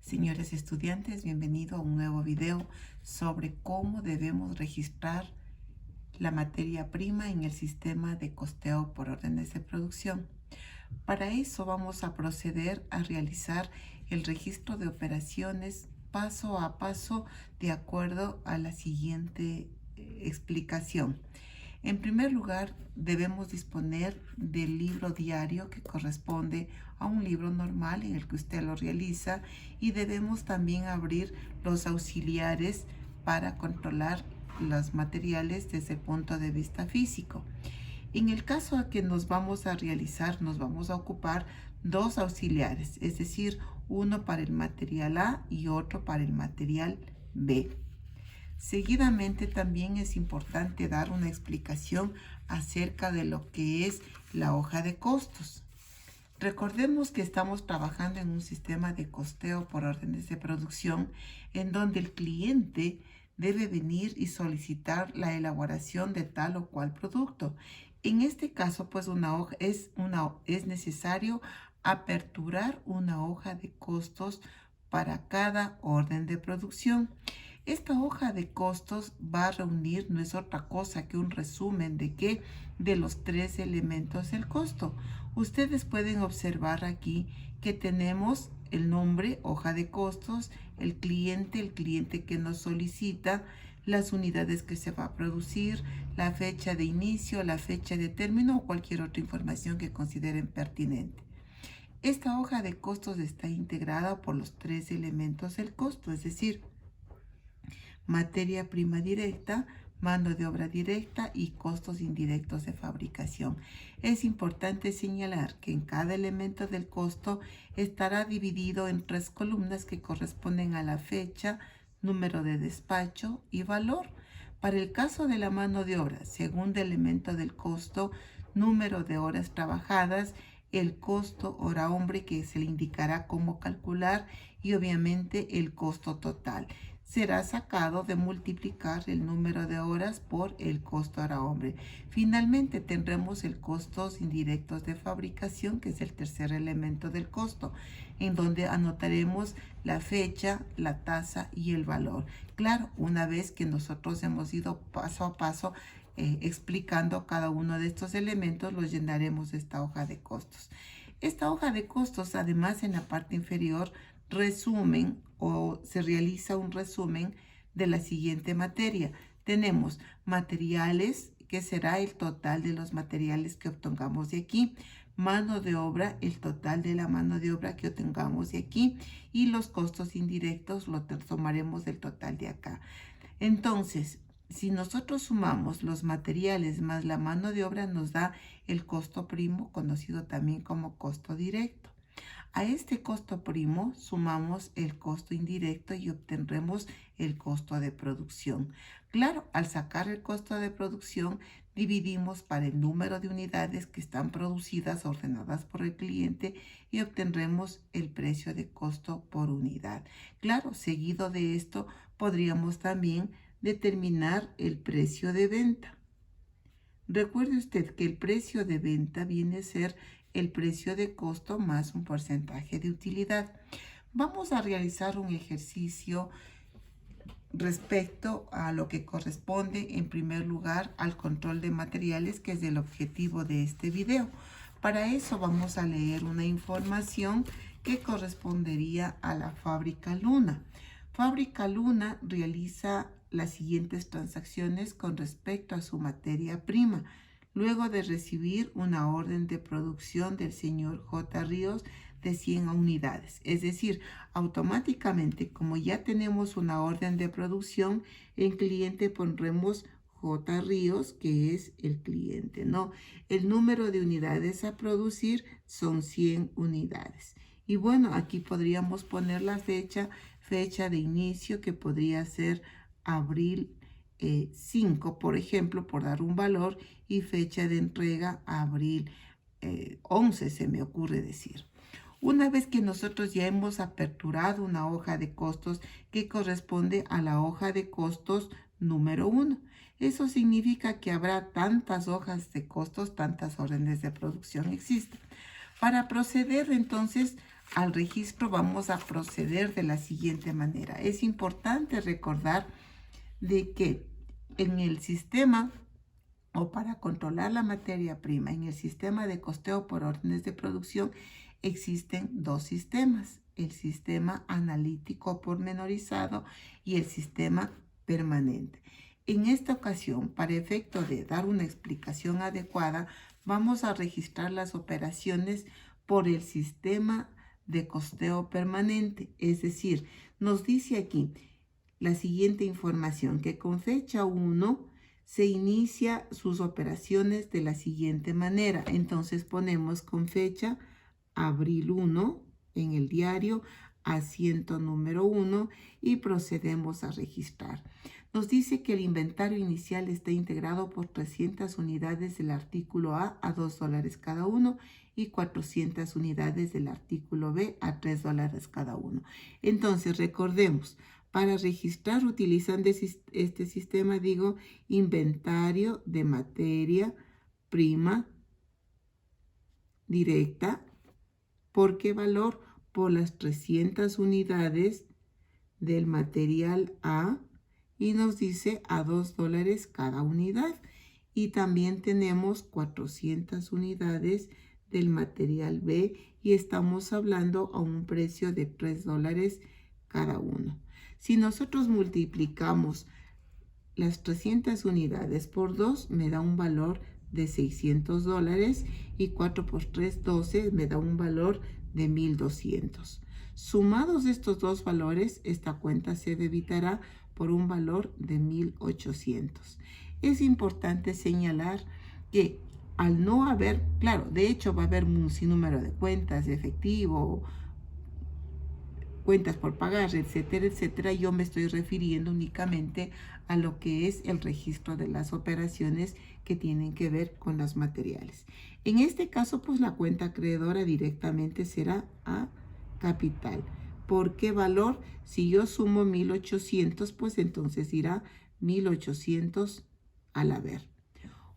Señores estudiantes, bienvenido a un nuevo video sobre cómo debemos registrar la materia prima en el sistema de costeo por órdenes de producción. Para eso vamos a proceder a realizar el registro de operaciones paso a paso de acuerdo a la siguiente explicación. En primer lugar, debemos disponer del libro diario que corresponde a un libro normal en el que usted lo realiza, y debemos también abrir los auxiliares para controlar los materiales desde el punto de vista físico. En el caso a que nos vamos a ocupar dos auxiliares, es decir, uno para el material A y otro para el material B. Seguidamente también es importante dar una explicación acerca de lo que es la hoja de costos. Recordemos que estamos trabajando en un sistema de costeo por órdenes de producción en donde el cliente debe venir y solicitar la elaboración de tal o cual producto. En este caso, pues es necesario aperturar una hoja de costos para cada orden de producción. Esta hoja de costos va a reunir, no es otra cosa que un resumen de los tres elementos del costo. Ustedes pueden observar aquí que tenemos el nombre, hoja de costos, el cliente que nos solicita, las unidades que se va a producir, la fecha de inicio, la fecha de término o cualquier otra información que consideren pertinente. Esta hoja de costos está integrada por los tres elementos del costo, es decir, materia prima directa, mano de obra directa y costos indirectos de fabricación. Es importante señalar que en cada elemento del costo estará dividido en tres columnas que corresponden a la fecha, número de despacho y valor. Para el caso de la mano de obra, segundo elemento del costo, número de horas trabajadas, el costo hora hombre que se le indicará cómo calcular, y obviamente el costo total será sacado de multiplicar el número de horas por el costo hora hombre. Finalmente tendremos el costos indirectos de fabricación, que es el tercer elemento del costo, en donde anotaremos la fecha, la tasa y el valor. Claro, una vez que nosotros hemos ido paso a paso explicando cada uno de estos elementos, los llenaremos de esta hoja de costos. Esta hoja de costos, además, en la parte inferior resumen o se realiza un resumen de la siguiente materia. Tenemos materiales, que será el total de los materiales que obtengamos de aquí; mano de obra, el total de la mano de obra que obtengamos de aquí; y los costos indirectos lo tomaremos del total de acá. Entonces, si nosotros sumamos los materiales más la mano de obra, nos da el costo primo, conocido también como costo directo. A este costo primo sumamos el costo indirecto y obtendremos el costo de producción. Claro, al sacar el costo de producción, dividimos para el número de unidades que están producidas ordenadas por el cliente y obtendremos el precio de costo por unidad. Claro, seguido de esto podríamos también determinar el precio de venta. Recuerde usted que el precio de venta viene a ser el precio de costo más un porcentaje de utilidad. Vamos a realizar un ejercicio respecto a lo que corresponde en primer lugar al control de materiales, que es el objetivo de este video. Para eso vamos a leer una información que correspondería a la Fábrica Luna. Fábrica Luna realiza las siguientes transacciones con respecto a su materia prima, luego de recibir una orden de producción del señor J. Ríos de 100 unidades. Es decir, automáticamente, como ya tenemos una orden de producción, en cliente pondremos J. Ríos, que es el cliente, ¿no? El número de unidades a producir son 100 unidades. Y bueno, aquí podríamos poner la fecha de inicio, que podría ser abril 5, por ejemplo, por dar un valor, y fecha de entrega abril 11, se me ocurre decir. Una vez que nosotros ya hemos aperturado una hoja de costos que corresponde a la hoja de costos número 1, eso significa que habrá tantas hojas de costos, tantas órdenes de producción existen. Para proceder entonces al registro vamos a proceder de la siguiente manera. Es importante recordar de que en el sistema o para controlar la materia prima, en el sistema de costeo por órdenes de producción existen dos sistemas, el sistema analítico pormenorizado y el sistema permanente. En esta ocasión, para efecto de dar una explicación adecuada, vamos a registrar las operaciones por el sistema de costeo permanente, es decir, nos dice aquí la siguiente información, que con fecha 1 se inicia sus operaciones de la siguiente manera. Entonces ponemos con fecha abril 1 en el diario, asiento número 1 y procedemos a registrar. Nos dice que el inventario inicial está integrado por 300 unidades del artículo A $2 cada uno y 400 unidades del artículo B a $3 cada uno. Entonces recordemos, para registrar utilizando este sistema, digo, inventario de materia prima directa. ¿Por qué valor? Por las 300 unidades del material A y nos dice a $2 cada unidad. Y también tenemos 400 unidades del material B y estamos hablando a un precio de $3 cada uno. Si nosotros multiplicamos las 300 unidades por 2, me da un valor de $600 y 4 por 3, 12, me da un valor de 1,200. Sumados estos dos valores, esta cuenta se debitará por un valor de 1,800. Es importante señalar que al no haber, claro, de hecho va a haber un sinnúmero de cuentas de efectivo, cuentas por pagar, etcétera, etcétera. Yo me estoy refiriendo únicamente a lo que es el registro de las operaciones que tienen que ver con los materiales. En este caso, pues la cuenta acreedora directamente será a capital. ¿Por qué valor? Si yo sumo 1,800, pues entonces irá 1,800 al haber.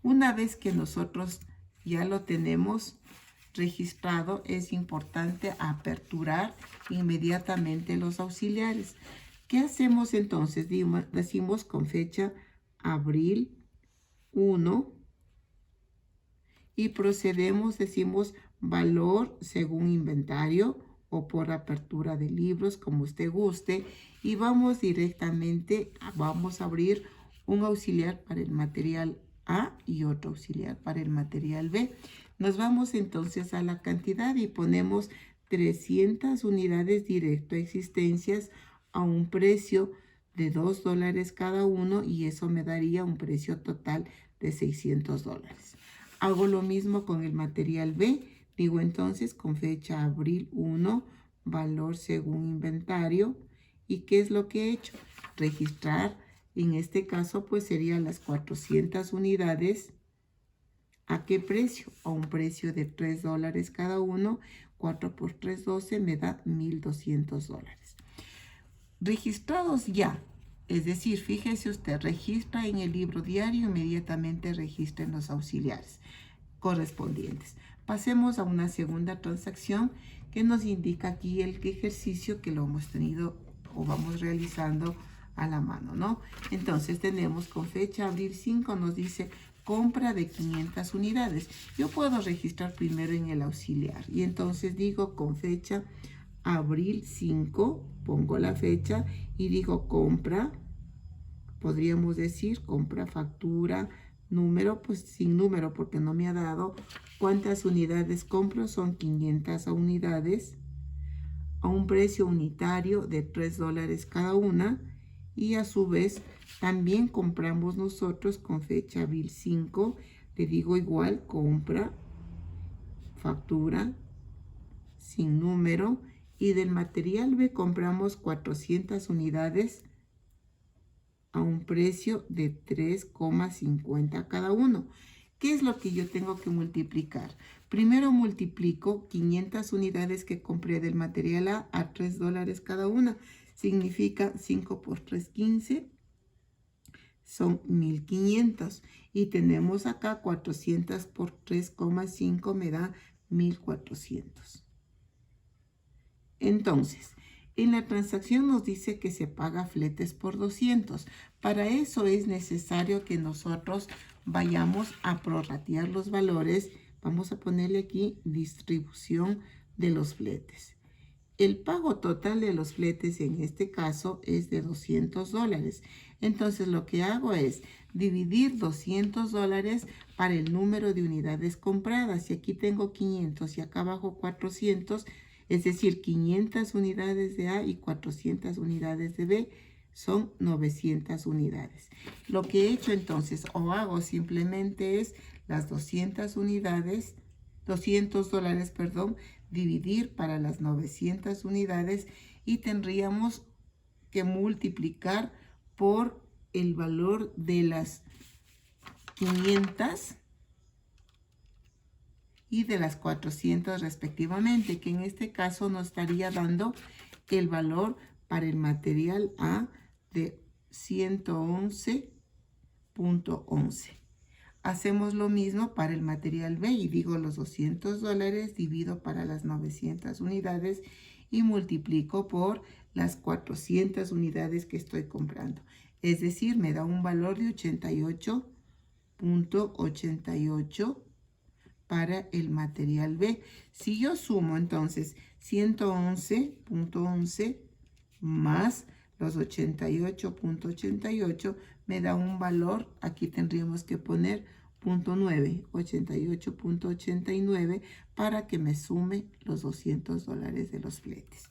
Una vez que nosotros ya lo tenemos registrado, es importante aperturar inmediatamente los auxiliares. ¿Qué hacemos entonces? Decimos con fecha abril 1 y procedemos, decimos valor según inventario o por apertura de libros, como usted guste, y vamos directamente, vamos a abrir un auxiliar para el material A y otro auxiliar para el material B. Nos vamos entonces a la cantidad y ponemos 300 unidades directo a existencias a un precio de $2 cada uno y eso me daría un precio total de $600. Hago lo mismo con el material B. Digo entonces con fecha abril 1, valor según inventario. ¿Y qué es lo que he hecho? Registrar, en este caso pues serían las 400 unidades. ¿A qué precio? A un precio de $3 cada uno. 4 por 3, 12, me da $1,200. Registrados ya. Es decir, fíjese usted, registra en el libro diario, inmediatamente registra en los auxiliares correspondientes. Pasemos a una segunda transacción que nos indica aquí el ejercicio que lo hemos tenido o vamos realizando a la mano, ¿no? Entonces tenemos con fecha abril 5, nos dice compra de 500 unidades. Yo puedo registrar primero en el auxiliar y entonces digo con fecha abril 5, pongo la fecha y digo compra, podríamos decir compra factura, número, pues sin número porque no me ha dado. ¿Cuántas unidades compro? Son 500 unidades a un precio unitario de $3 cada una y a su vez también compramos nosotros con fecha abril 5, le digo igual compra factura sin número y del material B compramos 400 unidades a un precio de 3,50 cada uno. ¿Qué es lo que yo tengo que multiplicar? Primero multiplico 500 unidades que compré del material a $3 cada una. Significa 5 por 3, 15. Son 1,500. Y tenemos acá 400 por 3,5 me da 1,400. Entonces, en la transacción nos dice que se paga fletes por 200. Para eso es necesario que nosotros vayamos a prorratear los valores. Vamos a ponerle aquí distribución de los fletes. El pago total de los fletes en este caso es de $200. Entonces lo que hago es dividir $200 para el número de unidades compradas. Y aquí tengo 500 y acá abajo 400, es decir, 500 unidades de A y 400 unidades de B. Son 900 unidades. Lo que he hecho entonces o hago simplemente es las 200 unidades, $200, perdón, dividir para las 900 unidades y tendríamos que multiplicar por el valor de las 500 y de las 400 respectivamente, que en este caso nos estaría dando el valor para el material A de 111.11. Hacemos lo mismo para el material B y digo los $200 divido para las 900 unidades y multiplico por las 400 unidades que estoy comprando. Es decir, me da un valor de 88.88 para el material B. Si yo sumo entonces 111.11 más los 88.88 me da un valor, aquí tendríamos que poner 0.9, 88.89 para que me sume los $200 de los fletes.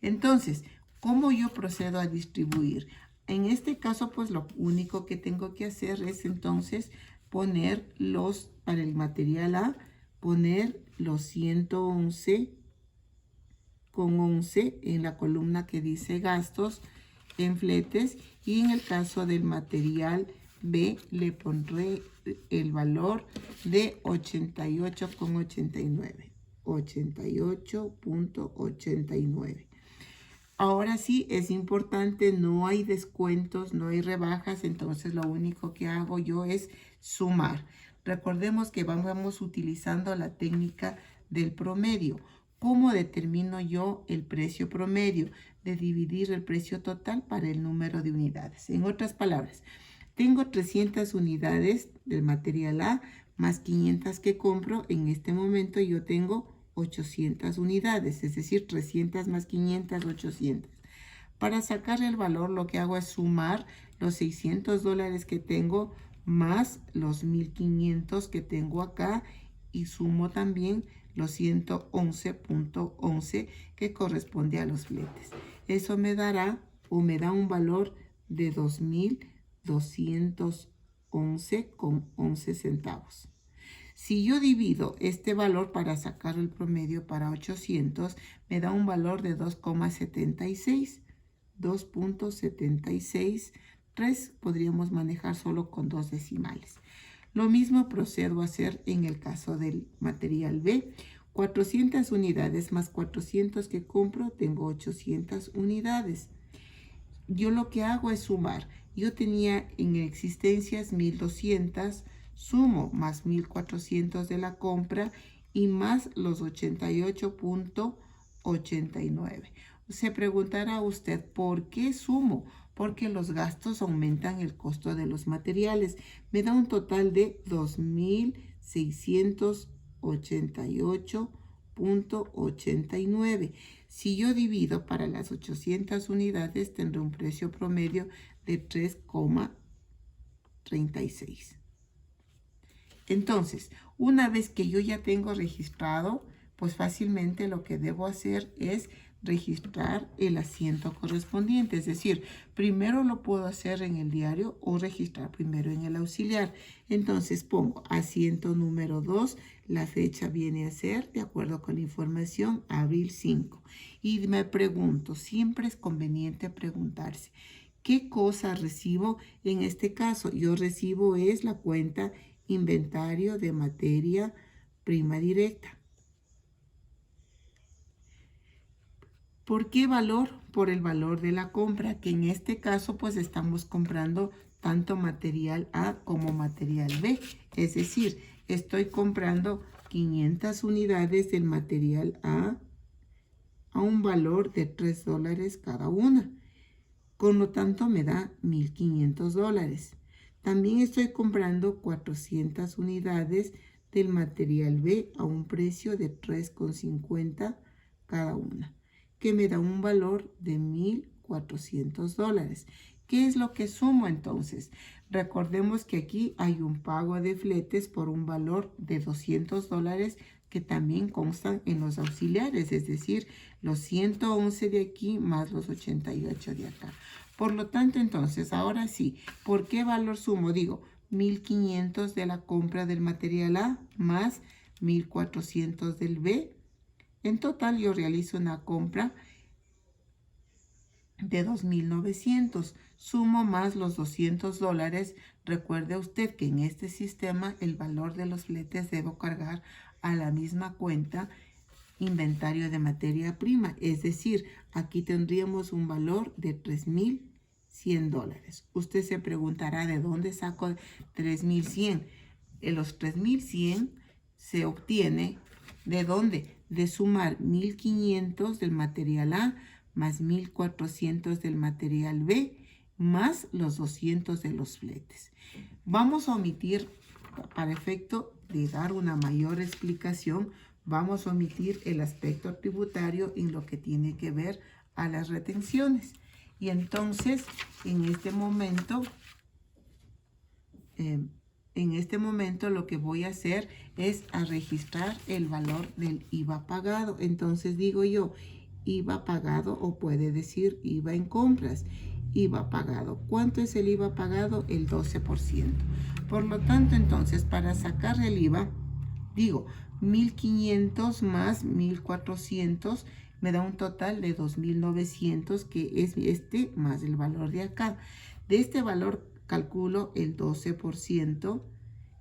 Entonces, ¿cómo yo procedo a distribuir? En este caso, pues lo único que tengo que hacer es entonces poner para el material A, poner los 111.11 en la columna que dice gastos en fletes, y en el caso del material B le pondré el valor de 88.89. 88.89. Ahora sí, es importante, no hay descuentos, no hay rebajas, entonces lo único que hago yo es sumar. Recordemos que vamos utilizando la técnica del promedio. ¿Cómo determino yo el precio promedio? De dividir el precio total para el número de unidades. En otras palabras, tengo 300 unidades del material A más 500 que compro. En este momento yo tengo 800 unidades, es decir, 300 más 500, 800. Para sacar el valor lo que hago es sumar los $600 que tengo más los 1500 que tengo acá y sumo también los 111.11 que corresponde a los fletes. Eso me dará o me da un valor de 2.211.11 centavos. Si yo divido este valor para sacar el promedio para 800, me da un valor de 2,76. 2.763 podríamos manejar solo con 2 decimales. Lo mismo procedo a hacer en el caso del material B. 400 unidades más 400 que compro, tengo 800 unidades. Yo lo que hago es sumar. Yo tenía en existencias 1200, sumo más 1400 de la compra y más los 88.89. Se preguntará usted, ¿por qué sumo? Porque los gastos aumentan el costo de los materiales. Me da un total de 2.688.89. Si yo divido para las 800 unidades, tendré un precio promedio de 3,36. Entonces, una vez que yo ya tengo registrado, pues fácilmente lo que debo hacer es registrar el asiento correspondiente. Es decir, primero lo puedo hacer en el diario o registrar primero en el auxiliar. Entonces pongo asiento número 2, la fecha viene a ser, de acuerdo con la información, abril 5. Y me pregunto, siempre es conveniente preguntarse, ¿qué cosa recibo? En este caso, yo recibo es la cuenta inventario de materia prima directa. ¿Por qué valor? Por el valor de la compra, que en este caso pues estamos comprando tanto material A como material B. Es decir, estoy comprando 500 unidades del material A a un valor de $3 cada una. Con lo tanto me da $1,500. También estoy comprando 400 unidades del material B a un precio de $3,50 cada una, que me da un valor de $1,400. ¿Qué es lo que sumo entonces? Recordemos que aquí hay un pago de fletes por un valor de $200 que también constan en los auxiliares, es decir, los 111 de aquí más los 88 de acá. Por lo tanto, entonces, ahora sí, ¿por qué valor sumo? Digo, 1,500 de la compra del material A más 1,400 del B. En total, yo realizo una compra de 2,900. Sumo más los $200. Recuerde usted que en este sistema el valor de los fletes debo cargar a la misma cuenta inventario de materia prima. Es decir, aquí tendríamos un valor de $3,100. Usted se preguntará, ¿de dónde saco 3,100? Los 3,100 se obtiene, ¿de dónde? De sumar 1,500 del material A más 1,400 del material B más los 200 de los fletes. Vamos a omitir, para efecto de dar una mayor explicación, vamos a omitir el aspecto tributario en lo que tiene que ver a las retenciones. Y entonces, en este momento lo que voy a hacer es a registrar el valor del IVA pagado. Entonces digo yo, IVA pagado, o puede decir IVA en compras. IVA pagado. ¿Cuánto es el IVA pagado? El 12%. Por lo tanto, entonces, para sacar el IVA, digo, 1,500 más 1,400 me da un total de 2,900, que es este más el valor de acá. De este valor calculo el 12%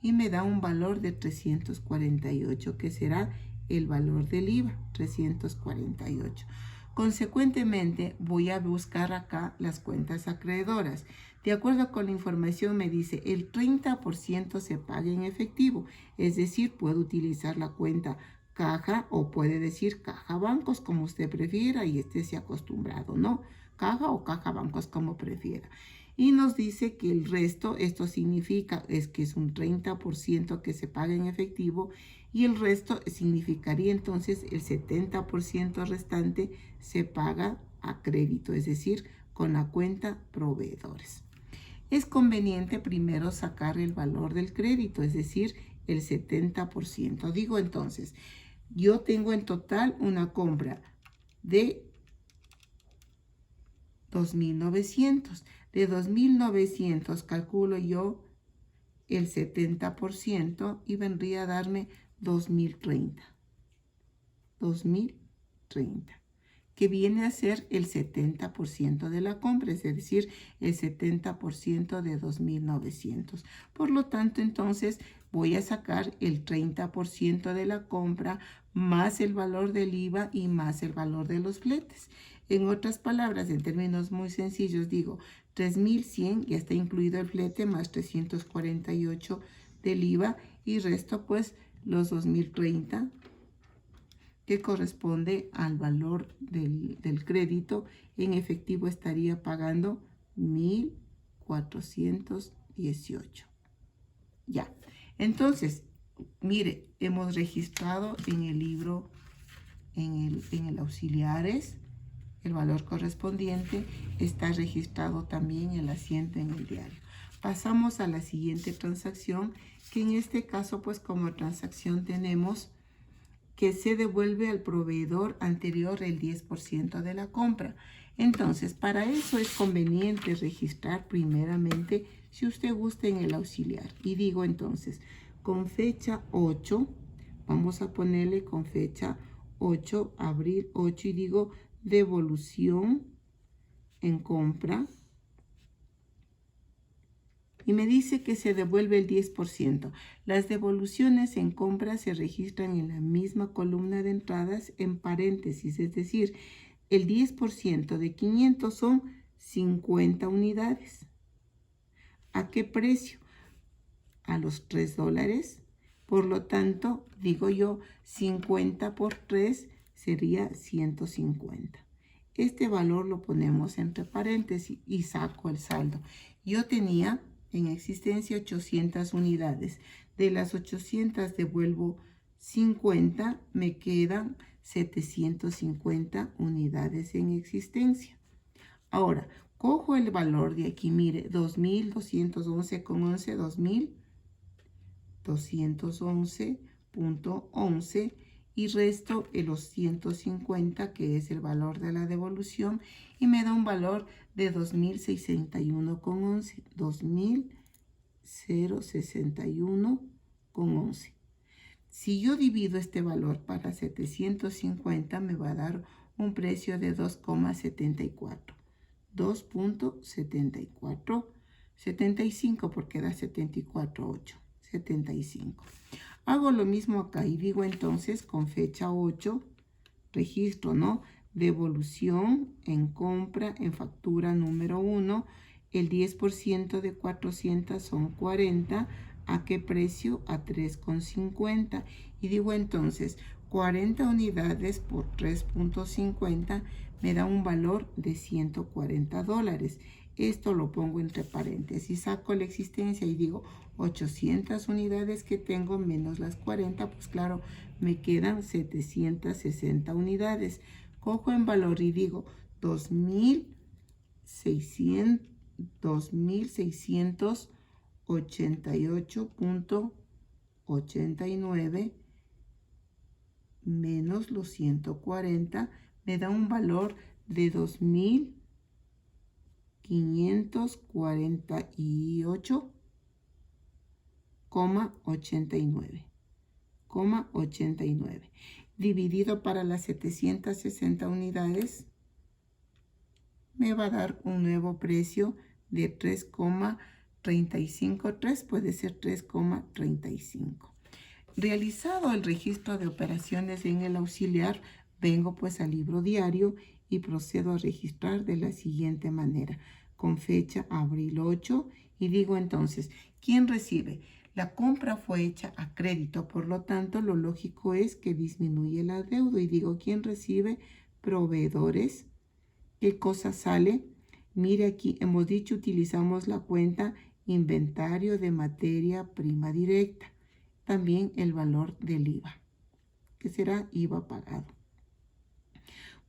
y me da un valor de 348, que será el valor del IVA, 348. Consecuentemente, voy a buscar acá las cuentas acreedoras. De acuerdo con la información, me dice el 30% se paga en efectivo. Es decir, puedo utilizar la cuenta caja o puede decir caja bancos, como usted prefiera y esté acostumbrado, ¿no? Caja o caja bancos, como prefiera. Y nos dice que el resto, esto significa que es un 30% que se paga en efectivo, y el resto significaría entonces el 70% restante se paga a crédito, es decir, con la cuenta proveedores. Es conveniente primero sacar el valor del crédito, es decir, el 70%. Digo entonces, yo tengo en total una compra de 2,900. De 2,900 calculo yo el 70% y vendría a darme 2,030. 2,030. Que viene a ser el 70% de la compra, es decir, el 70% de 2,900. Por lo tanto, entonces voy a sacar el 30% de la compra más el valor del IVA y más el valor de los fletes. En otras palabras, en términos muy sencillos, digo 3,100, ya está incluido el flete, más 348 del IVA, y resto pues los 2,030, que corresponde al valor del crédito. En efectivo estaría pagando 1,418. Ya, entonces, mire, hemos registrado en el libro, en el auxiliares, el valor correspondiente. Está registrado también el asiento en el diario. Pasamos a la siguiente transacción, que en este caso, pues como transacción tenemos que se devuelve al proveedor anterior el 10% de la compra. Entonces, para eso es conveniente registrar primeramente, si usted gusta, en el auxiliar. Y digo entonces, con fecha 8, vamos a ponerle con fecha 8, abril 8, y digo devolución en compra. Y me dice que se devuelve el 10%. Las devoluciones en compra se registran en la misma columna de entradas en paréntesis, es decir, el 10% de 500 son 50 unidades. ¿A qué precio? A los $3. Por lo tanto, digo yo, 50 por 3 sería 150. Este valor lo ponemos entre paréntesis y saco el saldo. Yo tenía en existencia 800 unidades. De las 800 devuelvo 50, me quedan 750 unidades en existencia. Ahora, cojo el valor de aquí, mire, 2211,11, 2211.11 y resto los 150, que es el valor de la devolución, y me da un valor de 2061,11, 2061,11. Si yo divido este valor para 750, me va a dar un precio de 2,74. 2.7475 porque da 74,8. 75. Hago lo mismo acá y digo entonces con fecha 8, registro, ¿no? Devolución en compra en factura número 1. El 10% de 400 son 40. ¿A qué precio? A 3,50. Y digo entonces 40 unidades por 3.50 me da un valor de $140. Esto lo pongo entre paréntesis, saco la existencia y digo 800 unidades que tengo menos las 40, pues claro, me quedan 760 unidades. Cojo en valor y digo 2.688.89 menos los 140 me da un valor de 2.548,89. Dividido para las 760 unidades, me va a dar un nuevo precio de 3,35. 3 puede ser 3,35. Realizado el registro de operaciones en el auxiliar, vengo pues al libro diario y procedo a registrar de la siguiente manera, con fecha abril 8, y digo entonces, ¿quién recibe? La compra fue hecha a crédito, por lo tanto, lo lógico es que disminuye el adeudo, y digo, ¿quién recibe? Proveedores. ¿Qué cosa sale? Mire aquí, hemos dicho, utilizamos la cuenta inventario de materia prima directa. También el valor del IVA, que será IVA pagado.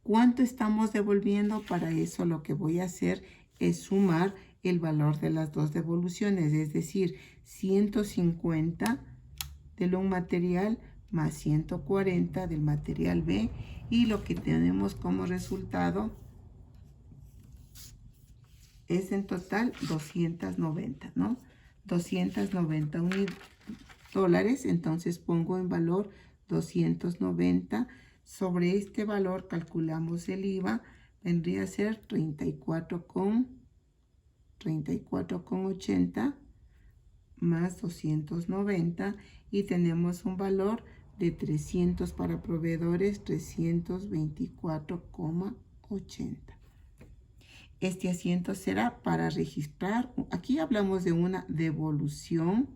¿Cuánto estamos devolviendo? Para eso lo que voy a hacer es sumar el valor de las dos devoluciones, es decir, 150 del un material más 140 del material B, y lo que tenemos como resultado es en total 290, ¿no? 290 dólares, entonces pongo en valor 290. Sobre este valor calculamos el IVA, vendría a ser 34,80 más 290, y tenemos un valor de 300 para proveedores, 324,80. Este asiento será para registrar. Aquí hablamos de una devolución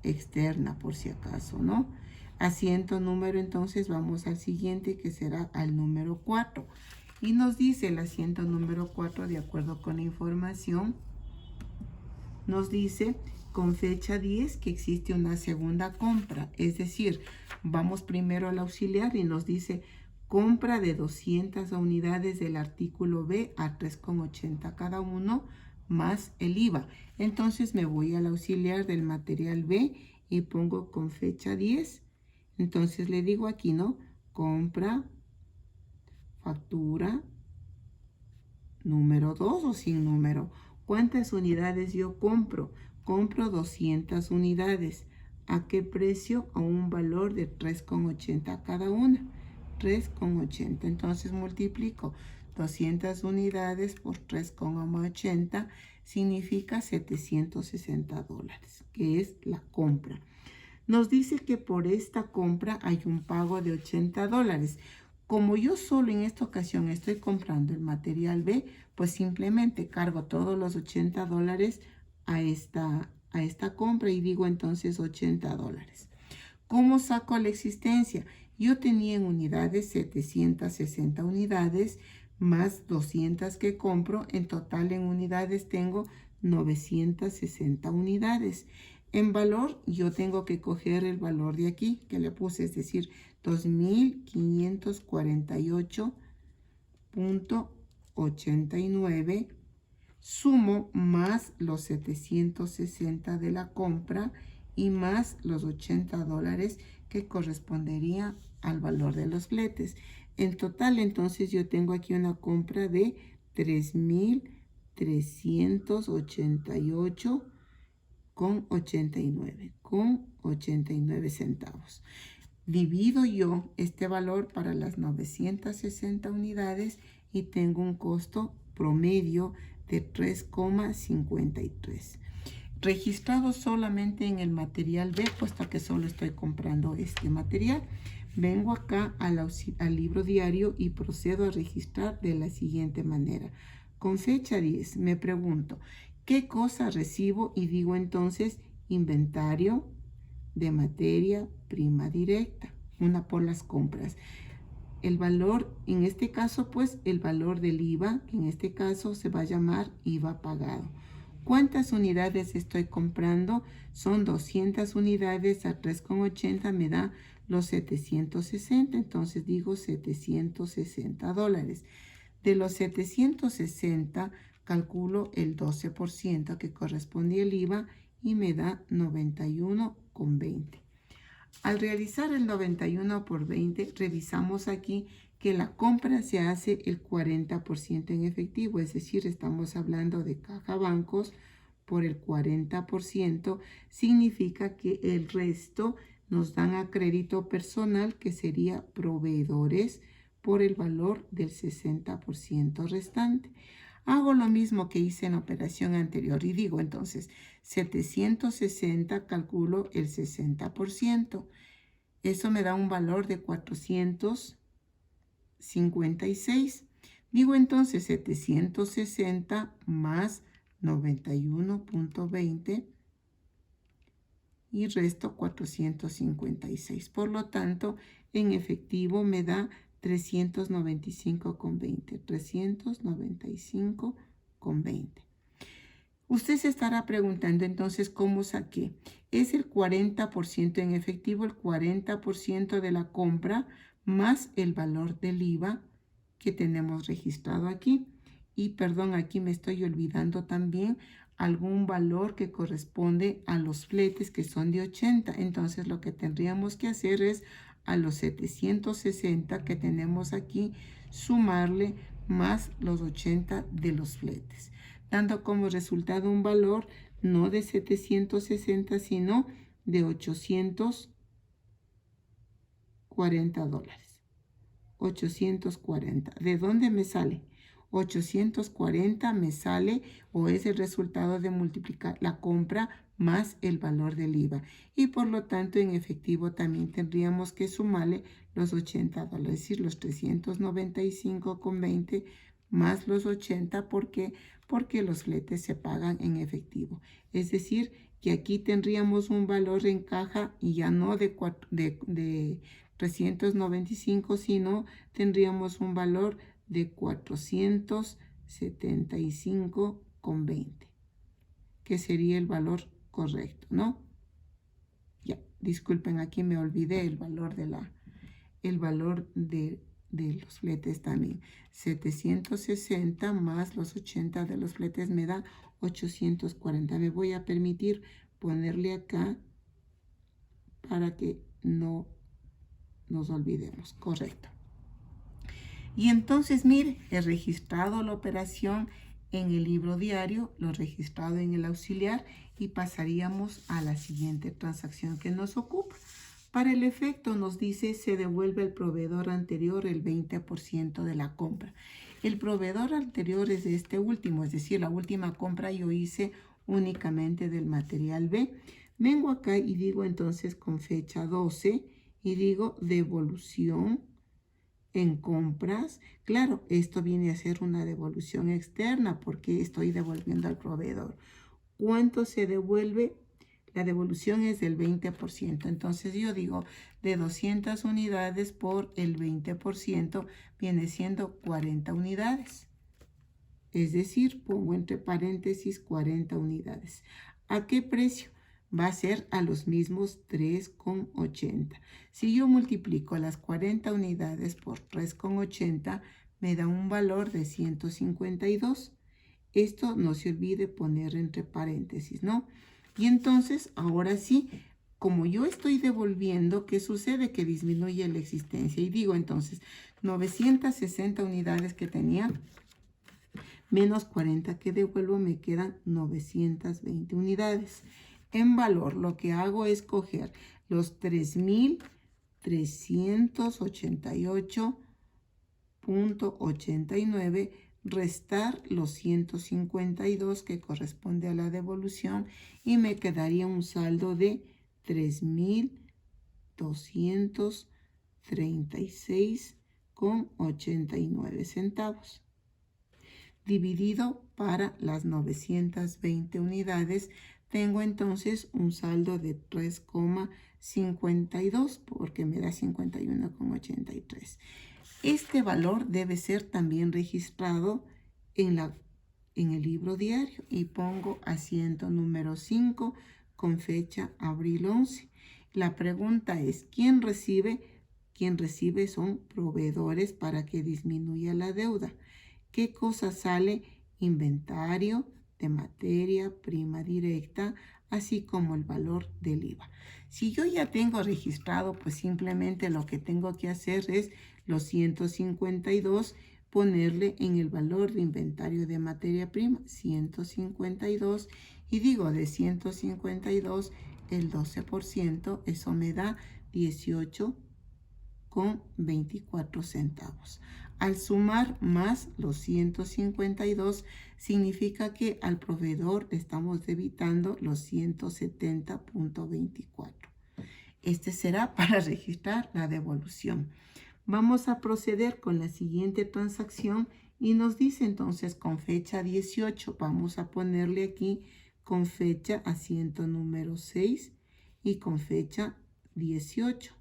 externa, por si acaso, ¿no? Asiento número, entonces vamos al siguiente, que será al número 4. Y nos dice el asiento número 4, de acuerdo con la información, nos dice con fecha 10 que existe una segunda compra. Es decir, vamos primero al auxiliar y nos dice compra de 200 unidades del artículo B a 3,80 cada uno, más el IVA. Entonces me voy al auxiliar del material B y pongo con fecha 10. Entonces le digo aquí, ¿no? Compra, factura, número 2 o sin número. ¿Cuántas unidades yo compro? Compro 200 unidades. ¿A qué precio? A un valor de 3,80 cada una. 3,80. Entonces multiplico 200 unidades por 3,80, significa $760, que es la compra. Nos dice que por esta compra hay un pago de $80. Como yo solo en esta ocasión estoy comprando el material B, pues simplemente cargo todos los $80 a esta compra y digo entonces $80. ¿Cómo saco la existencia? Yo tenía en unidades 760 unidades más 200 que compro. En total en unidades tengo 960 unidades. En valor yo tengo que coger el valor de aquí que le puse, es decir, 2548.89. Sumo más los 760 de la compra y más los $80 que correspondería al valor de los fletes. En total, entonces, yo tengo aquí una compra de 3.388,89 centavos. Divido yo este valor para las 960 unidades y tengo un costo promedio de 3,53. Registrado solamente en el material B, puesto que solo estoy comprando este material. Vengo acá al libro diario y procedo a registrar de la siguiente manera. Con fecha 10 me pregunto, ¿qué cosa recibo? Y digo entonces, inventario de materia prima directa, una por las compras. El valor, en este caso, pues el valor del IVA, que en este caso se va a llamar IVA pagado. ¿Cuántas unidades estoy comprando? Son 200 unidades a 3,80 me da los 760. Entonces digo $760. De los 760 calculo el 12% que corresponde al IVA y me da 91,20. Al realizar el 91 por 20, revisamos aquí que la compra se hace el 40% en efectivo, es decir, estamos hablando de caja bancos por el 40%, significa que el resto nos dan a crédito personal, que sería proveedores, por el valor del 60% restante. Hago lo mismo que hice en la operación anterior y digo entonces 760, calculo el 60%. Eso me da un valor de 456. Digo entonces 760 más 91,20 y resto 456. Por lo tanto, en efectivo me da 395,20. 395,20. Usted se estará preguntando entonces cómo saqué. Es el 40% en efectivo, el 40% de la compra más el valor del IVA que tenemos registrado aquí. Y perdón, aquí me estoy olvidando también algún valor que corresponde a los fletes que son de 80. Entonces lo que tendríamos que hacer es a los 760 que tenemos aquí sumarle más los 80 de los fletes, dando como resultado un valor no de 760, sino de $840. 840. ¿De dónde me sale? 840 me sale, o es el resultado de multiplicar la compra más el valor del IVA. Y por lo tanto, en efectivo también tendríamos que sumarle los $80, es decir, los 395,20 más los 80. ¿Por qué? Porque los fletes se pagan en efectivo. Es decir, que aquí tendríamos un valor en caja y ya no de 395, sino tendríamos un valor de 475,20, que sería el valor correcto, ¿no? Ya, disculpen, aquí me olvidé el valor de los fletes también. 760 más los 80 de los fletes me da 840. Me voy a permitir ponerle acá para que no nos olvidemos. Correcto. Y entonces, mire, he registrado la operación en el libro diario, lo he registrado en el auxiliar y pasaríamos a la siguiente transacción que nos ocupa. Para el efecto nos dice se devuelve al proveedor anterior el 20% de la compra. El proveedor anterior es este último, es decir, la última compra yo hice únicamente del material B. Vengo acá y digo entonces con fecha 12 y digo devolución en compras. Claro, esto viene a ser una devolución externa porque estoy devolviendo al proveedor. ¿Cuánto se devuelve? la devolución es del 20%. Entonces yo digo, de 200 unidades por el 20% viene siendo 40 unidades. Es decir, pongo entre paréntesis 40 unidades. ¿A qué precio? Va a ser a los mismos 3,80. Si yo multiplico las 40 unidades por 3,80, me da un valor de 152. Esto no se olvide poner entre paréntesis, ¿no? Y entonces, ahora sí, como yo estoy devolviendo, ¿qué sucede? Que disminuye la existencia. Y digo entonces, 960 unidades que tenía, menos 40 que devuelvo, me quedan 920 unidades. En valor, lo que hago es coger los 3,388,89, restar los 152 que corresponde a la devolución y me quedaría un saldo de 3,236,89 centavos. Dividido para las 920 unidades, tengo entonces un saldo de 3,52 porque me da 51,83. Este valor debe ser también registrado en el libro diario y pongo asiento número 5 con fecha abril 11. La pregunta es, ¿quién recibe? Quien recibe son proveedores para que disminuya la deuda. ¿Qué cosa sale? Inventario de materia prima directa, así como el valor del IVA. Si yo ya tengo registrado, pues simplemente lo que tengo que hacer es los 152, ponerle en el valor de inventario de materia prima, 152, y digo de 152, el 12%, eso me da 18,24 centavos. Al sumar más los 152, significa que al proveedor le estamos debitando los 170,24. Este será para registrar la devolución. Vamos a proceder con la siguiente transacción y nos dice entonces con fecha 18. Vamos a ponerle aquí con fecha asiento número 6 y con fecha 18.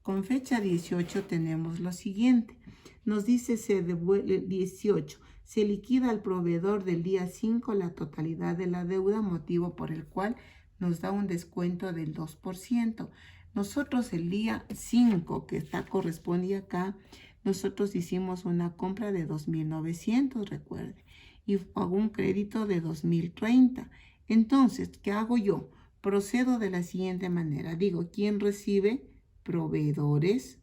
Con fecha 18 tenemos lo siguiente. Nos dice se devuelve 18. Se liquida al proveedor del día 5 la totalidad de la deuda, motivo por el cual nos da un descuento del 2%. Nosotros el día 5, que corresponde acá, nosotros hicimos una compra de 2,900, recuerde, y hago un crédito de 2,030. Entonces, ¿qué hago yo? Procedo de la siguiente manera. Digo, ¿quién recibe? Proveedores.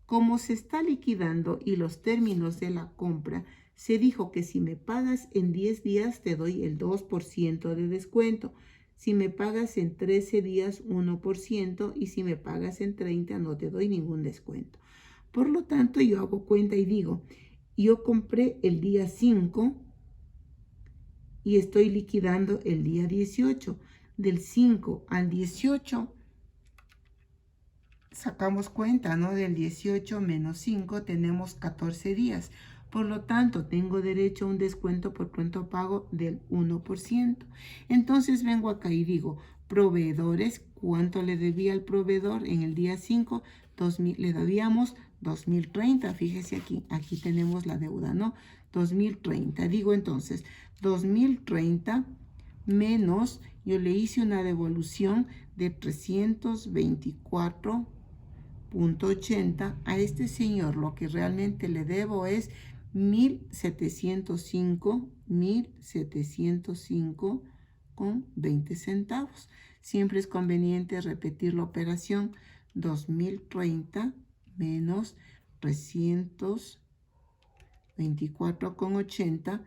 Como se está liquidando y los términos de la compra, se dijo que si me pagas en 10 días te doy el 2% de descuento. Si me pagas en 13 días, 1%, y si me pagas en 30 no te doy ningún descuento. Por lo tanto, yo hago cuenta y digo, yo compré el día 5 y estoy liquidando el día 18. Del 5 al 18 sacamos cuenta, ¿no? Del 18 menos 5 tenemos 14 días. Por lo tanto, tengo derecho a un descuento por pronto pago del 1%. Entonces vengo acá y digo, proveedores, ¿cuánto le debía al proveedor en el día 5? Le debíamos 2,030. Fíjese aquí, aquí tenemos la deuda, ¿no? 2,030. Digo entonces, 2,030 menos, yo le hice una devolución de 324,80. A este señor lo que realmente le debo es 1,705,20 centavos. Siempre es conveniente repetir la operación. 2,030 menos 324,80.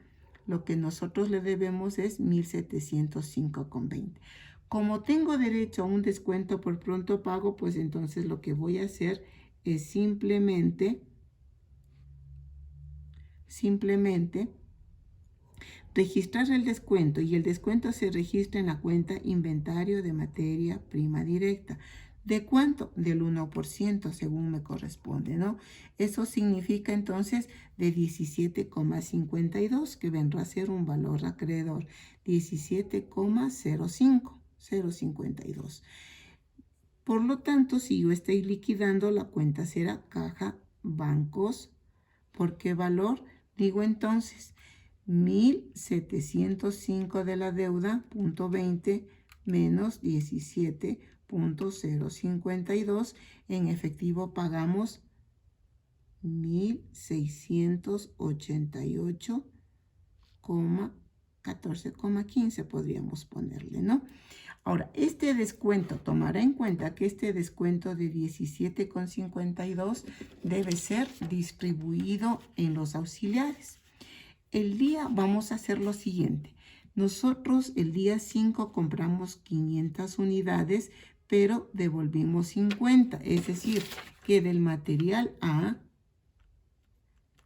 Lo que nosotros le debemos es 1,705,20. Como tengo derecho a un descuento por pronto pago, pues entonces lo que voy a hacer es simplemente registrar el descuento, y el descuento se registra en la cuenta inventario de materia prima directa. ¿De cuánto? Del 1%, según me corresponde, ¿no? Eso significa entonces de 17,52, que vendrá a ser un valor acreedor. 17,05, 0.52. Por lo tanto, si yo estoy liquidando, la cuenta será caja bancos. ¿Por qué valor? Digo entonces 1.705 de la deuda, punto 20, menos 17.052. En efectivo pagamos 1.688,14,15 podríamos ponerle, ¿no? Ahora, este descuento, tomará en cuenta que este descuento de 17,52 debe ser distribuido en los auxiliares. El día, vamos a hacer lo siguiente. Nosotros el día 5 compramos 500 unidades, pero devolvimos 50. Es decir, que del material A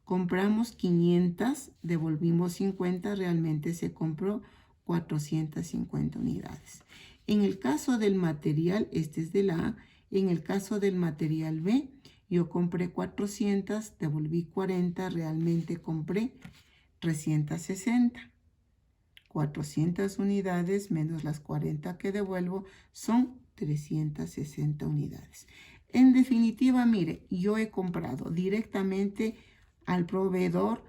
compramos 500, devolvimos 50, realmente se compró 450 unidades. En el caso del material, este es del A, en el caso del material B, yo compré 400, devolví 40, realmente compré 360. 400 unidades menos las 40 que devuelvo son 360 unidades. En definitiva, mire, yo he comprado directamente al proveedor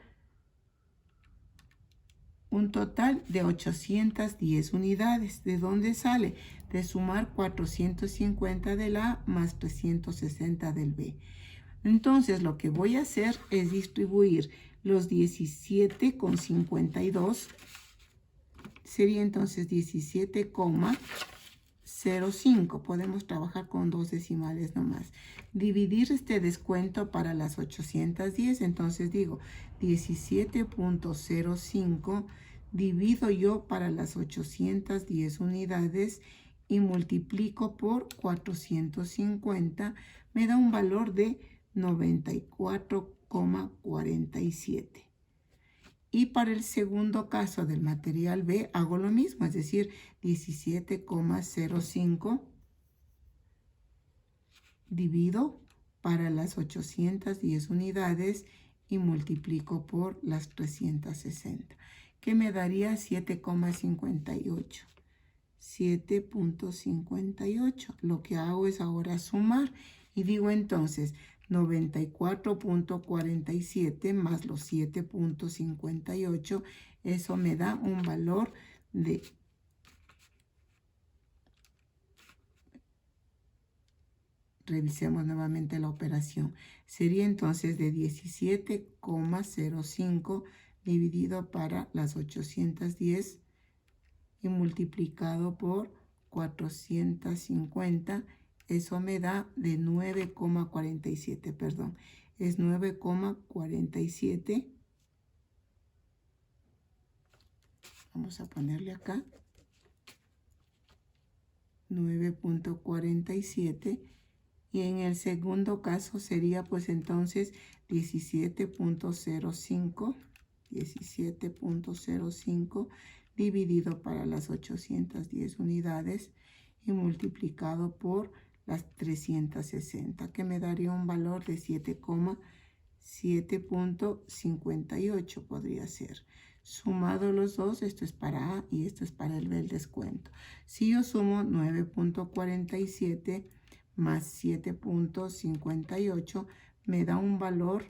un total de 810 unidades. ¿De dónde sale? De sumar 450 del A más 360 del B. Entonces, lo que voy a hacer es distribuir los 17,52. Sería entonces 17,05. Podemos trabajar con 2 decimales nomás. Dividir este descuento para las 810. Entonces digo 17,05 divido yo para las 810 unidades y multiplico por 450. Me da un valor de 94,47. Y para el segundo caso del material B hago lo mismo, es decir, 17,05 divido para las 810 unidades y multiplico por las 360, que me daría 7,58. 7,58. Lo que hago es ahora sumar y digo entonces 94,47 más los 7,58. Eso me da un valor de revisemos nuevamente la operación. Sería entonces de 17,05 dividido para las 810 y multiplicado por 450. Eso me da de 9,47, perdón. Es 9,47. Vamos a ponerle acá. 9,47. Y en el segundo caso sería pues entonces 17,05. 17,05 dividido para las 810 unidades y multiplicado por las 360, que me daría un valor de 7,58 podría ser. Sumado los dos, esto es para A y esto es para el B, el descuento. Si yo sumo 9,47 más 7,58, me da un valor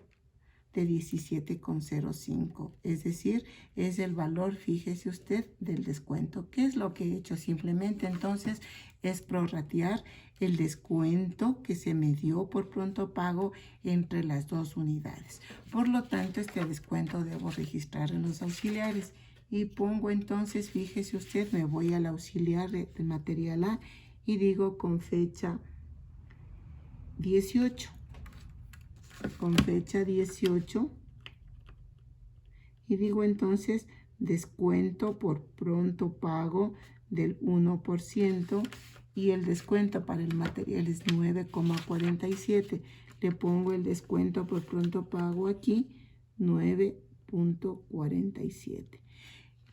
de 17,05. Es decir, es el valor, fíjese usted, del descuento. ¿Qué es lo que he hecho? Simplemente entonces es prorratear el descuento que se me dio por pronto pago entre las dos unidades. Por lo tanto, este descuento debo registrar en los auxiliares. Y pongo entonces, fíjese usted, me voy al auxiliar del material A y digo con fecha 18. Con fecha 18 y digo entonces descuento por pronto pago del 1% y el descuento para el material es 9,47. Le pongo el descuento por pronto pago aquí 9,47.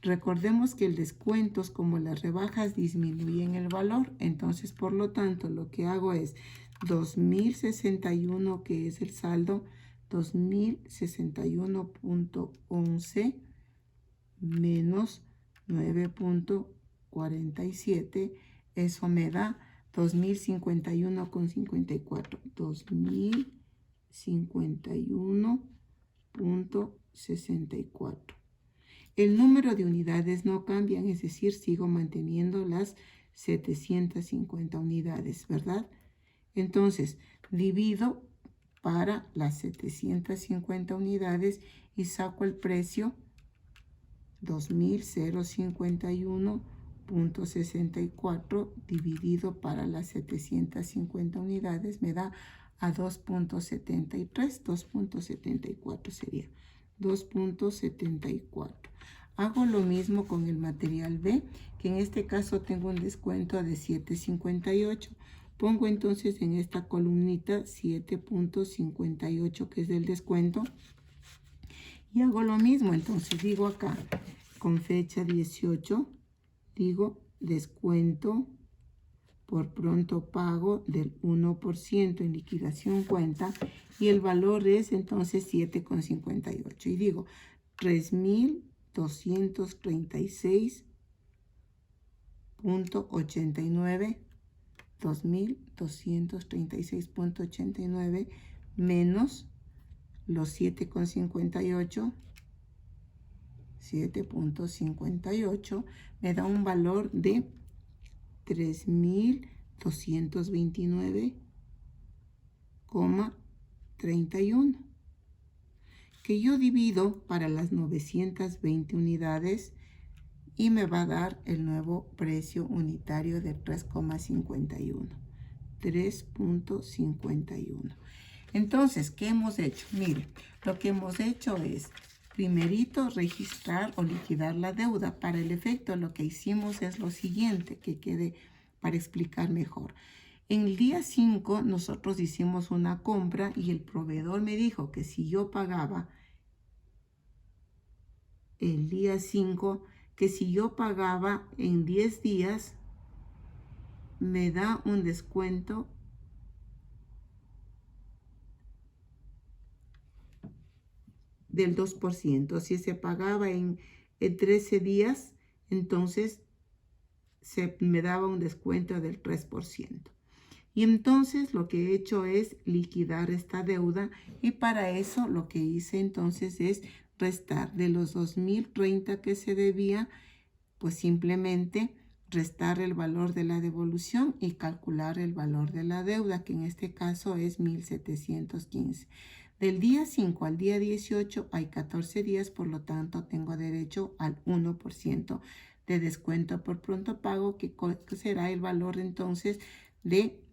Recordemos que el descuento es como las rebajas disminuyen el valor, entonces por lo tanto lo que hago es 2.061, que es el saldo, 2.061.11 menos 9,47 Eso me da 2051,54. 2051,64. El número de unidades no cambian, es decir, sigo manteniendo las 750 unidades, ¿verdad? Entonces, divido para las 750 unidades y saco el precio 2051,64 dividido para las 750 unidades me da a 2.73. 2.74 sería 2.74. Hago lo mismo con el material B, que en este caso tengo un descuento de 7.58. Pongo entonces en esta columnita 7.58, que es del descuento. Y hago lo mismo, entonces digo acá, con fecha 18, digo descuento por pronto pago del 1% en liquidación cuenta. Y el valor es entonces 7.58. Y digo 3.236.89. 2.236.89 menos los 7.58. 7.58 me da un valor de 3.229,31, que yo divido para las 920 unidades y me va a dar el nuevo precio unitario de 3.51. 3.51. Entonces, ¿qué hemos hecho? Mire, lo que hemos hecho es, primerito, registrar o liquidar la deuda. Para el efecto, lo que hicimos es lo siguiente, que quede para explicar mejor. En el día 5, nosotros hicimos una compra y el proveedor me dijo que si yo pagaba el día 5, que si yo pagaba en 10 días, me da un descuento del 2%. Si se pagaba en 13 días, entonces me daba un descuento del 3%. Y entonces lo que he hecho es liquidar esta deuda, y para eso lo que hice entonces es restar de los 2.030 que se debía, pues simplemente restar el valor de la devolución y calcular el valor de la deuda, que en este caso es 1.715. Del día 5 al día 18 hay 14 días, por lo tanto tengo derecho al 1% de descuento por pronto pago, que será el valor entonces de,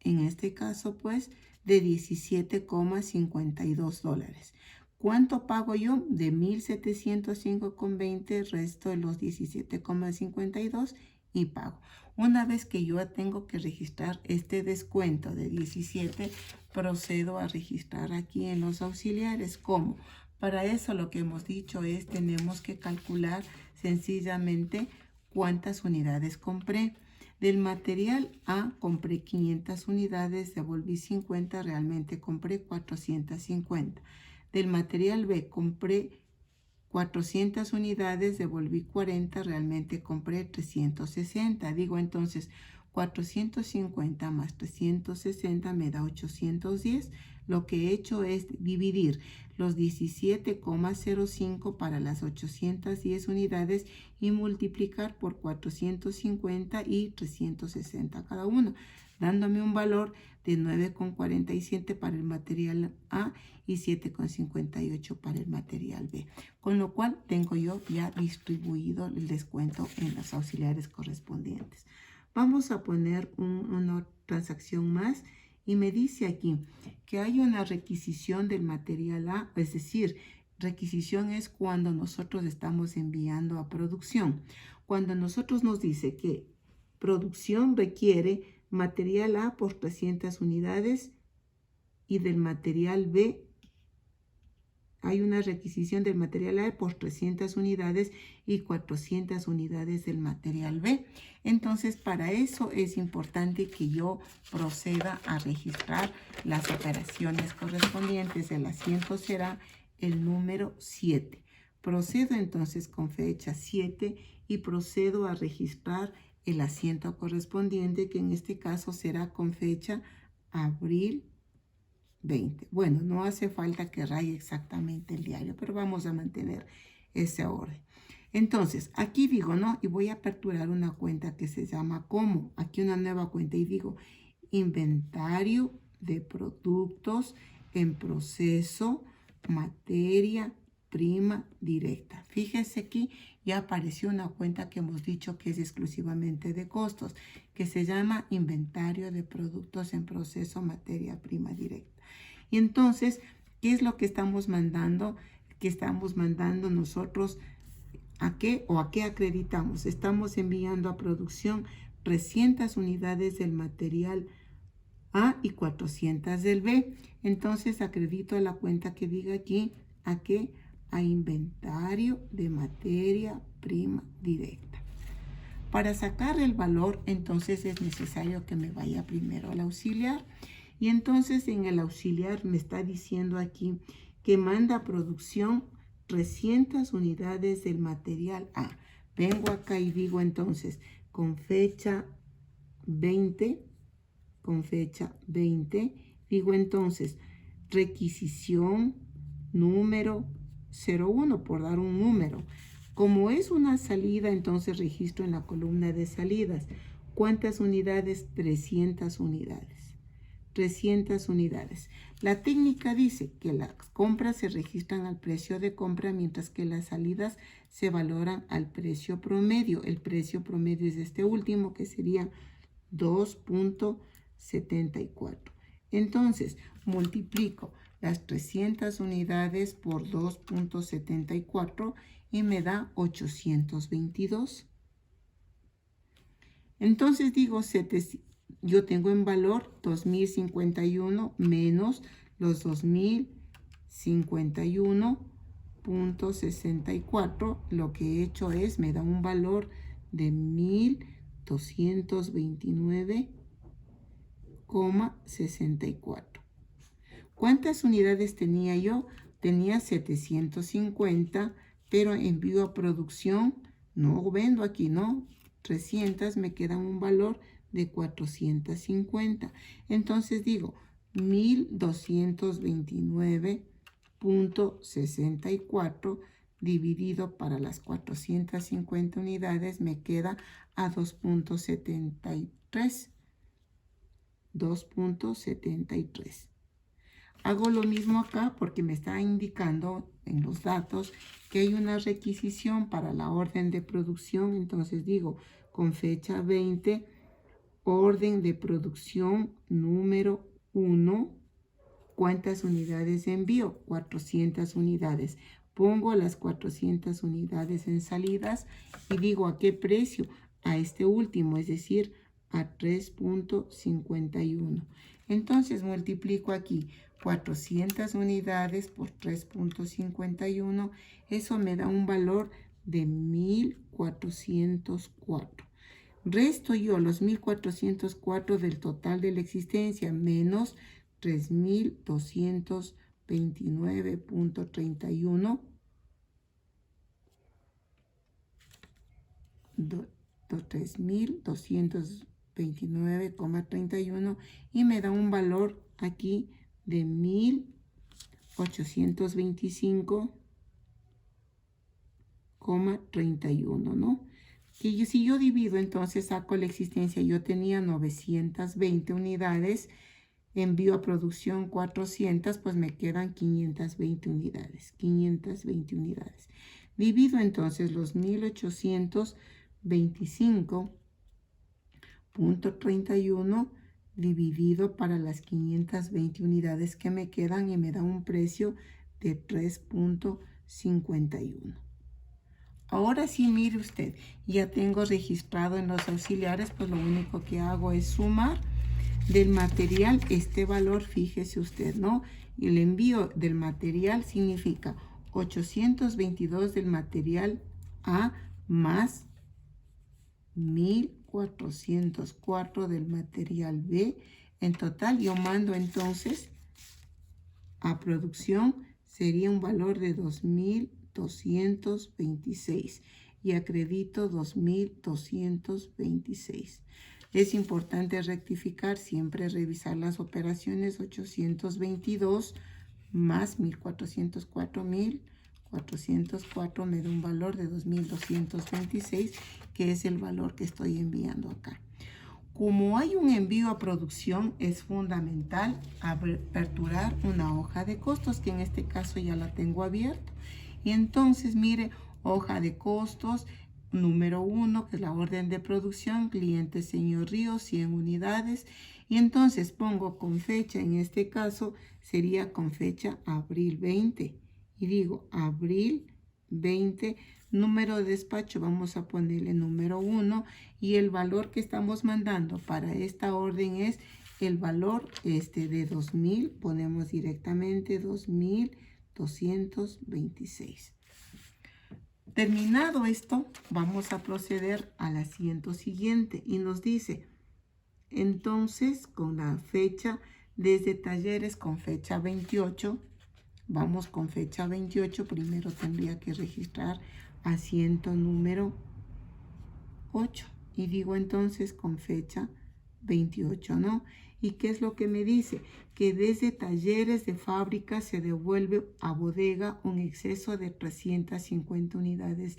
en este caso pues, de $17,52. ¿Cuánto pago yo? De 1.705,20 resto de los 17,52 y pago. Una vez que yo tengo que registrar este descuento de 17, procedo a registrar aquí en los auxiliares. ¿Cómo? Para eso lo que hemos dicho es, tenemos que calcular sencillamente cuántas unidades compré. Del material A compré 500 unidades, devolví 50, realmente compré 450. Del material B compré 400 unidades, devolví 40, realmente compré 360. Digo entonces 450 más 360 me da 810. Lo que he hecho es dividir los 17,05 para las 810 unidades y multiplicar por 450 y 360 cada uno, dándome un valor de 9,47 para el material A y 7,58 para el material B. Con lo cual tengo yo ya distribuido el descuento en los auxiliares correspondientes. Vamos a poner una transacción más. Y me dice aquí que hay una requisición del material A, es decir, requisición es cuando nosotros estamos enviando a producción. Cuando nosotros nos dice que producción requiere material A por 300 unidades y del material B hay una requisición del material A por 300 unidades y 400 unidades del material B. Entonces, para eso es importante que yo proceda a registrar las operaciones correspondientes. El asiento será el número 7. Procedo entonces con fecha 7 y procedo a registrar el asiento correspondiente, que en este caso será con fecha abril 20. Bueno, no hace falta que raye exactamente el diario, pero vamos a mantener ese orden. Entonces, aquí digo, ¿no? Y voy a aperturar una cuenta que se llama como. Aquí una nueva cuenta y digo inventario de productos en proceso, materia prima directa. Fíjese aquí, ya apareció una cuenta que hemos dicho que es exclusivamente de costos, que se llama inventario de productos en proceso, materia prima directa. Y entonces, ¿qué es lo que estamos mandando? Que estamos mandando nosotros ¿a qué o a qué acreditamos? Estamos enviando a producción 300 unidades del material A y 400 del B. Entonces acredito a la cuenta que diga aquí a qué, a inventario de materia prima directa. Para sacar el valor, entonces es necesario que me vaya primero al auxiliar. Y entonces en el auxiliar me está diciendo aquí que manda a producción 300 unidades del material A. Vengo acá y digo entonces con fecha 20, digo entonces requisición número 01, por dar un número. Como es una salida, entonces registro en la columna de salidas. ¿Cuántas unidades? 300 unidades. 300 unidades. La técnica dice que las compras se registran al precio de compra, mientras que las salidas se valoran al precio promedio. El precio promedio es este último, que sería 2.74. Entonces, multiplico las 300 unidades por 2.74 y me da 822. Entonces digo, yo tengo en valor 2051 menos los 2051.64. Lo que he hecho es, me da un valor de 1229,64. ¿Cuántas unidades tenía yo? Tenía 750, pero envío a producción, no vendo aquí, ¿no? 300, me queda un valor de 450. Entonces digo, 1229.64 dividido para las 450 unidades me queda a 2.73. 2.73. Hago lo mismo acá porque me está indicando en los datos que hay una requisición para la orden de producción. Entonces digo, con fecha 20, orden de producción número 1. ¿Cuántas unidades envío? 400 unidades. Pongo las 400 unidades en salidas y digo a qué precio. A este último, es decir, a 3.51. Entonces multiplico aquí 400 unidades por 3.51. Eso me da un valor de 1.404. Resto yo los 1.404 del total de la existencia menos 3.229.31. 3.229,31 y me da un valor aquí de 1.825,31, ¿no? Y si yo divido, entonces saco la existencia. Yo tenía 920 unidades, envío a producción 400, pues me quedan 520 unidades. 520 unidades. Divido entonces los 1.825.31 dividido para las 520 unidades que me quedan y me da un precio de 3.51. Ahora sí, mire usted, ya tengo registrado en los auxiliares, pues lo único que hago es sumar del material este valor, fíjese usted, ¿no? Y el envío del material significa 822 del material A más 1.404 del material B. En total yo mando entonces a producción, sería un valor de 2.000 2.226 y acredito 2.226. Es importante rectificar, siempre revisar las operaciones. 822 más 1.404, 1.404 me da un valor de 2.226, que es el valor que estoy enviando acá. Como hay un envío a producción, es fundamental aperturar una hoja de costos, que en este caso ya la tengo abierta. Y entonces, mire, hoja de costos, número 1, que es la orden de producción, cliente señor Ríos, 100 unidades. Y entonces pongo con fecha, en este caso sería con fecha abril 20. Y digo abril 20. Número de despacho, vamos a ponerle número 1, y el valor que estamos mandando para esta orden es el valor de 2.000, ponemos directamente 2.226. Terminado esto, vamos a proceder al asiento siguiente y nos dice, entonces con la fecha desde talleres con fecha 28, vamos con fecha 28, primero tendría que registrar asiento número 8 y digo entonces con fecha 28, ¿no? ¿Y qué es lo que me dice? Que desde talleres de fábrica se devuelve a bodega un exceso de 350 unidades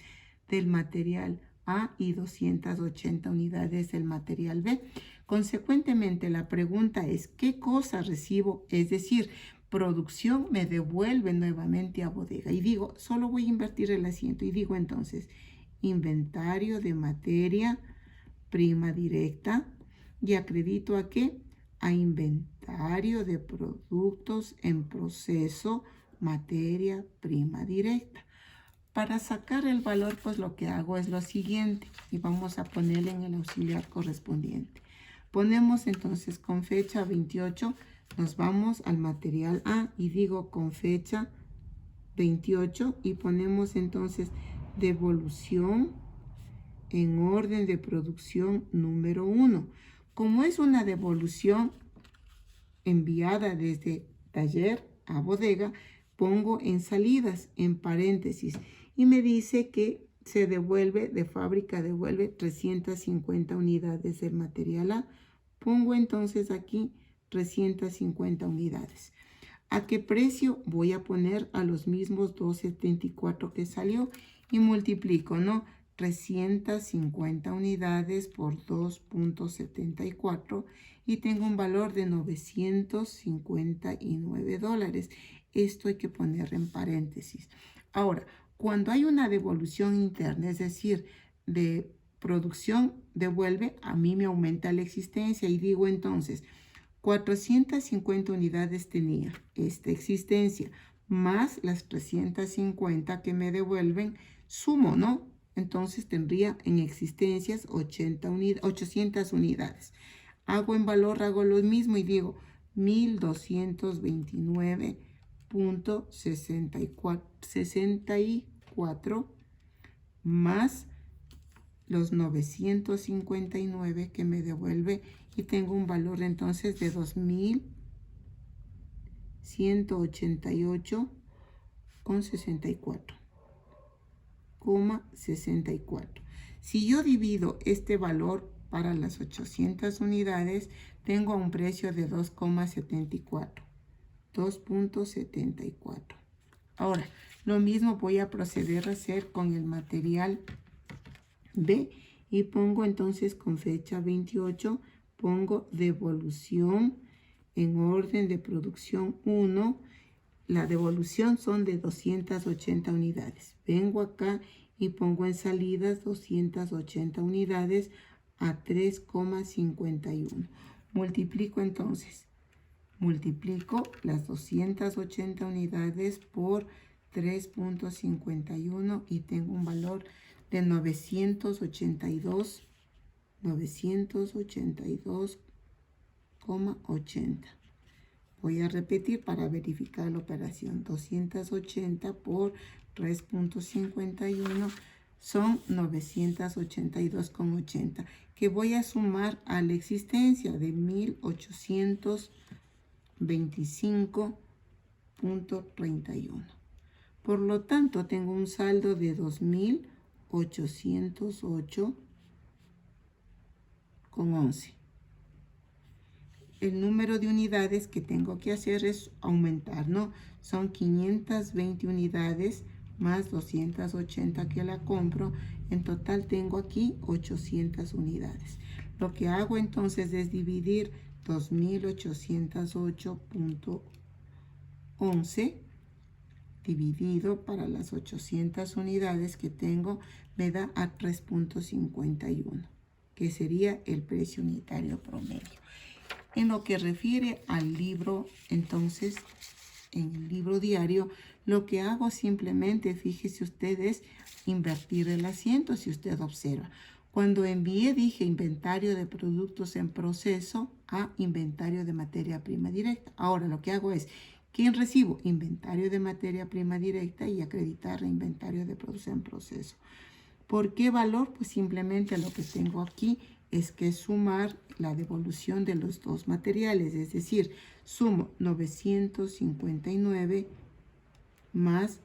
del material A y 280 unidades del material B. Consecuentemente, la pregunta es, ¿qué cosa recibo? Es decir, producción me devuelve nuevamente a bodega. Y digo, solo voy a invertir el asiento. Y digo entonces, inventario de materia prima directa. Y acredito a qué? A inventario de productos en proceso, materia prima directa. Para sacar el valor, pues lo que hago es lo siguiente. Y vamos a ponerle en el auxiliar correspondiente. Ponemos entonces con fecha 28, nos vamos al material A y digo con fecha 28 y ponemos entonces devolución en orden de producción número 1. Como es una devolución enviada desde taller a bodega, pongo en salidas, en paréntesis, y me dice que se devuelve, de fábrica devuelve 350 unidades del material A. Pongo entonces aquí 350 unidades. ¿A qué precio? Voy a poner a los mismos 2.74 que salió y multiplico, ¿no? 350 unidades por 2.74 y tengo un valor de $959. Esto hay que poner en paréntesis. Ahora, cuando hay una devolución interna, es decir, de producción devuelve, a mí me aumenta la existencia y digo entonces, 450 unidades tenía esta existencia, más las 350 que me sumo, ¿no? Entonces tendría en existencias 800 unidades. Hago en valor, hago lo mismo y digo 1.229.64 más los 959 que me devuelve y tengo un valor entonces de 2.188,64. Si yo divido este valor para las 800 unidades, tengo un precio de 2.74. 2.74. Ahora, lo mismo voy a proceder a hacer con el material B y pongo entonces con fecha 28, pongo devolución en orden de producción 1. La devolución son de 280 unidades. Vengo acá y pongo en salidas 280 unidades a 3,51. Multiplico entonces. Multiplico las 280 unidades por 3.51 y tengo un valor de 982,80. Voy a repetir para verificar la operación. 280 por 3.51 son 982,80, que voy a sumar a la existencia de 1.825.31. Por lo tanto, tengo un saldo de 2.808,11. El número de unidades que tengo que hacer es aumentar, ¿no? Son 520 unidades más 280 que la compro. En total tengo aquí 800 unidades. Lo que hago entonces es dividir 2.808.11 dividido para las 800 unidades que tengo, me da a 3.51, que sería el precio unitario promedio. En lo que refiere al libro, entonces, en el libro diario, lo que hago simplemente, fíjese ustedes, invertir el asiento, si usted observa. Cuando envié, dije inventario de productos en proceso a inventario de materia prima directa. Ahora lo que hago es, ¿quién recibo? Inventario de materia prima directa y acreditar inventario de productos en proceso. ¿Por qué valor? Pues simplemente lo que tengo aquí es que sumar la devolución de los dos materiales, es decir, sumo 959 más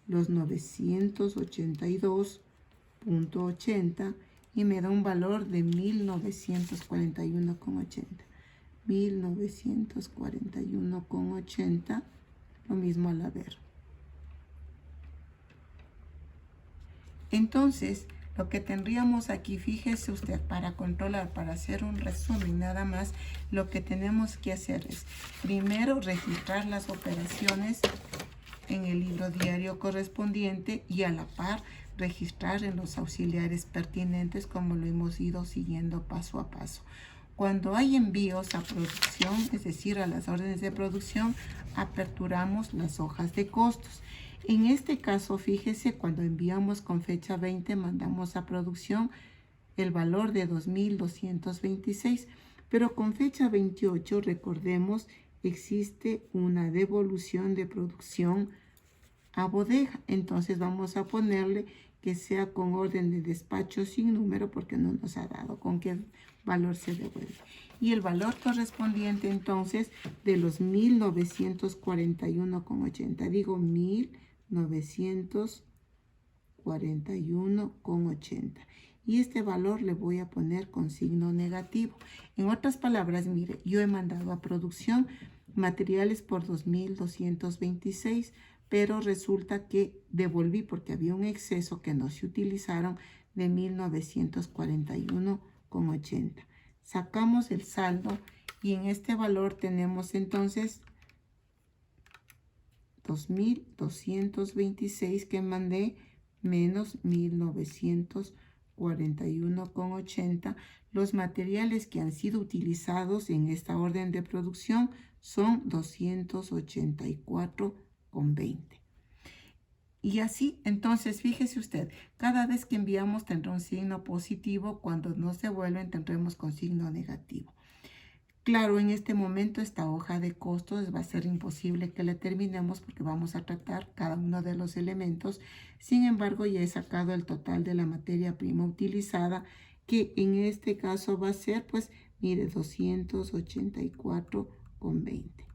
los 982.80 y me da un valor de 1941,80. 1941,80, lo mismo al haber. Entonces, lo que tendríamos aquí, fíjese usted, para controlar, para hacer un resumen nada más, lo que tenemos que hacer es, primero, registrar las operaciones en el libro diario correspondiente y a la par registrar en los auxiliares pertinentes como lo hemos ido siguiendo paso a paso. Cuando hay envíos a producción, es decir, a las órdenes de producción, aperturamos las hojas de costos. En este caso, fíjese, cuando enviamos con fecha 20, mandamos a producción el valor de 2.226, pero con fecha 28, recordemos, existe una devolución de producción a bodega. Entonces vamos a ponerle que sea con orden de despacho sin número porque no nos ha dado con qué valor se devuelve. Y el valor correspondiente entonces de los 1941,80. Digo 1941,80. Y este valor le voy a poner con signo negativo. En otras palabras, mire, yo he mandado a producción materiales por 2.226, pero resulta que devolví porque había un exceso que no se utilizaron de 1941,80. Sacamos el saldo y en este valor tenemos entonces 2.226 que mandé menos 1941,80. Los materiales que han sido utilizados en esta orden de producción son 284,20. Y así, entonces, fíjese usted, cada vez que enviamos tendrá un signo positivo, cuando nos devuelven tendremos con signo negativo. Claro, en este momento esta hoja de costos va a ser imposible que la terminemos porque vamos a tratar cada uno de los elementos. Sin embargo, ya he sacado el total de la materia prima utilizada, que en este caso va a ser, pues, mire, 284,20.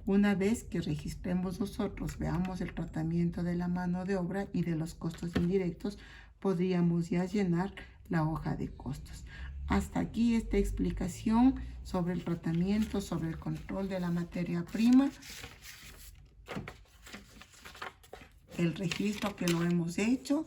Una vez que registremos nosotros, veamos el tratamiento de la mano de obra y de los costos indirectos, podríamos ya llenar la hoja de costos. Hasta aquí esta explicación sobre el tratamiento, sobre el control de la materia prima, el registro que lo hemos hecho,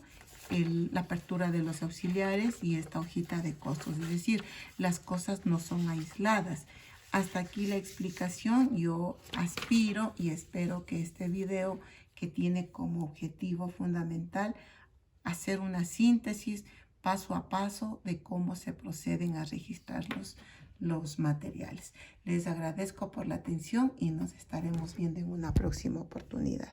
la apertura de los auxiliares y esta hojita de costos. Es decir, las cosas no son aisladas. Hasta aquí la explicación. Yo aspiro y espero que este video, que tiene como objetivo fundamental hacer una síntesis paso a paso de cómo se proceden a registrar los materiales. Les agradezco por la atención y nos estaremos viendo en una próxima oportunidad.